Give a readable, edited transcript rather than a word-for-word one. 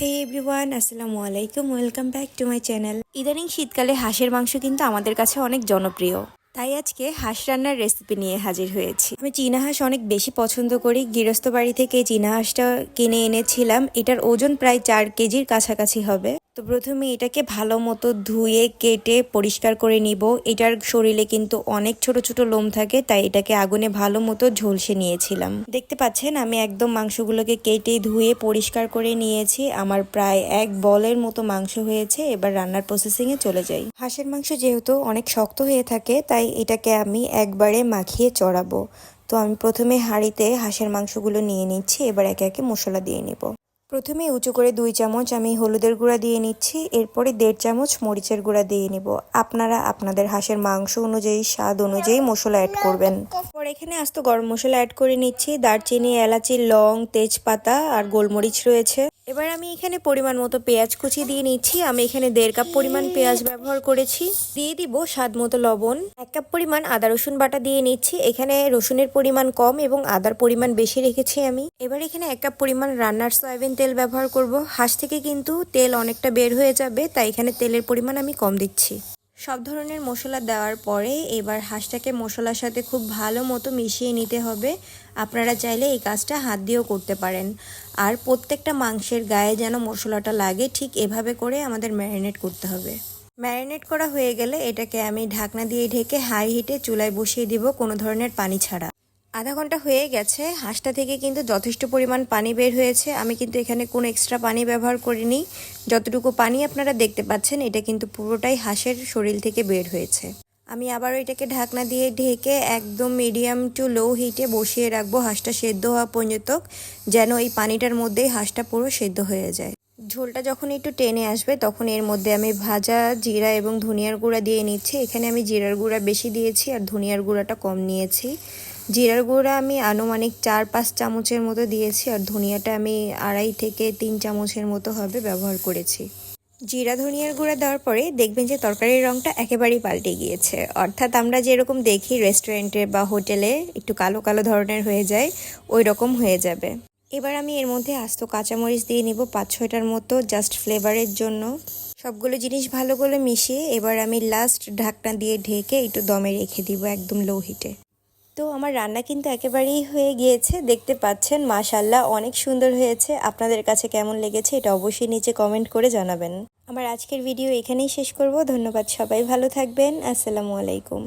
হে everyone, আসসালামু আলাইকুম। Welcome back to my channel. ইদানিং শীতকালে হাঁসের মাংস কিন্তু আমাদের কাছে অনেক জনপ্রিয়, তাই আজকে হাঁস রান্নার রেসিপি নিয়ে হাজির হয়েছি। আমি চীনা হাঁস অনেক বেশি পছন্দ করি। গৃহস্থ বাড়ি থেকে চীনা হাঁসটা কিনে এনেছিলাম। এটার ওজন প্রায় 4 কেজির কাছাকাছি হবে। তো প্রথমে এটাকে ভালো মতো ধুয়ে কেটে পরিষ্কার করে নিব। এটার শরীরে কিন্তু অনেক ছোট ছোট লোম থাকে, তাই এটাকে আগুনে ভালো মতো ঝলসে নিয়েছিলাম। দেখতে পাচ্ছেন আমি একদম মাংসগুলোকে কেটে ধুয়ে পরিষ্কার করে নিয়েছি। আমার প্রায় 1 বলের মতো মাংস হয়েছে। এবার রান্নার প্রসেসিংয়ে চলে যাই। হাঁসের মাংস যেহেতু অনেক শক্ত হয়ে থাকে, তাই এটাকে আমি একবারে মাখিয়ে চড়াবো। তো আমি প্রথমে হাঁড়িতে হাঁসের মাংসগুলো নিয়ে নিচ্ছি। এবার একে একে মশলা দিয়ে নিব। প্রথমে উঁচু করে 2 চামচ আমি হলুদের গুঁড়া দিয়ে নিচ্ছি। এরপরে 1.5 চামচ মরিচের গুঁড়া দিয়ে নিব। আপনারা আপনাদের হাঁসের মাংস অনুযায়ী, স্বাদ অনুযায়ী মশলা অ্যাড করবেন। পরে এখানে আস্ত গরম মশলা অ্যাড করে নিচ্ছি। দারচিনি, এলাচি, লং, তেজপাতা আর গোলমরিচ রয়েছে। এবার আমি এখানে পরিমাণ মতো পেঁয়াজ কুচি দিয়ে নিচ্ছি। আমি এখানে 1.5 কাপ পরিমাণ পেঁয়াজ ব্যবহার করেছি। দিয়ে দিব স্বাদ মতো লবণ। 1 কাপ পরিমাণ আদা রসুন বাটা দিয়ে নিচ্ছি। এখানে রসুনের পরিমাণ কম এবং আদার পরিমাণ বেশি রেখেছি আমি। এবার এখানে 1 কাপ পরিমাণ রান্নার সয়াবিন তেল ব্যবহার করব। হাঁস থেকে কিন্তু তেল অনেকটা বের হয়ে যাবে, তাই এখানে তেলের পরিমাণ আমি কম দিচ্ছি। সব ধরনের মশলা দেওয়ার পরে এবার হাঁসটাকে মশলার সাথে খুব ভালো মতো মিশিয়ে নিতে হবে। আপনারা চাইলে এই কাজটা হাত দিয়েও করতে পারেন। আর প্রত্যেকটা মাংসের গায়ে যেন মশলাটা লাগে, ঠিক এভাবে করে আমাদের ম্যারিনেট করতে হবে। ম্যারিনেট করা হয়ে গেলে এটাকে আমি ঢাকনা দিয়ে ঢেকে হাই হিটে চুলায় বসিয়ে দিব, কোনো ধরনের পানি ছাড়া। আধা ঘন্টা হয়ে গেছে। হাঁসটা থেকে কিন্তু যথেষ্ট পরিমাণ পানি বের হয়েছে। আমি কিন্তু এখানে কোনো এক্সট্রা পানি ব্যবহার করিনি। যতটুকু পানি আপনারা দেখতে পাচ্ছেন, এটা কিন্তু পুরোটাই হাঁসের শরীর থেকে বের হয়েছে। আমি আবারও এটাকে ঢাকনা দিয়ে ঢেকে একদম মিডিয়াম টু লো হিটে বসিয়ে রাখবো হাঁসটা সেদ্ধ হওয়া পর্যন্ত, যেন এই পানিটার মধ্যেই হাঁসটা পুরো সেদ্ধ হয়ে যায়। ঝোলটা যখন একটু টেনে আসবে, তখন এর মধ্যে আমি ভাজা জিরা এবং ধনিয়ার গুঁড়া দিয়ে নিচ্ছি। এখানে আমি জিরার গুঁড়া বেশি দিয়েছি আর ধনিয়ার গুঁড়াটা কম নিয়েছি। জিরার গুঁড়া আমি আনুমানিক 4-5 চামচের মতো দিয়েছি আর ধনিয়াটা আমি 2.5 থেকে 3 চামচের মতো হবে ব্যবহার করেছি। জিরা ধনিয়ার গুঁড়া দেওয়ার পরে দেখবেন যে তরকারির রঙটা একেবারেই পাল্টে গিয়েছে। অর্থাৎ আমরা যেরকম দেখি রেস্টুরেন্টে বা হোটেলে একটু কালো কালো ধরনের হয়ে যায়, ওই রকম হয়ে যাবে। এবার আমি এর মধ্যে আস্ত কাঁচামরিচ দিয়ে নিব 5-6টার মতো, জাস্ট ফ্লেভারের জন্য। সবগুলো জিনিস ভালো করে মিশিয়ে এবার আমি লাস্ট ঢাকনা দিয়ে ঢেকে একটু দমে রেখে দিব একদম লো হিটে। তো আমার রান্না কিন্তু একেবারেই হয়ে গিয়েছে। দেখতে পাচ্ছেন মাশাআল্লাহ অনেক সুন্দর হয়েছে। আপনাদের কাছে কেমন লেগেছে এটা অবশ্যই নিচে কমেন্ট করে জানাবেন। আমার আজকের ভিডিও এখানেই শেষ করব। ধন্যবাদ, সবাই ভালো থাকবেন। আসসালামু আলাইকুম।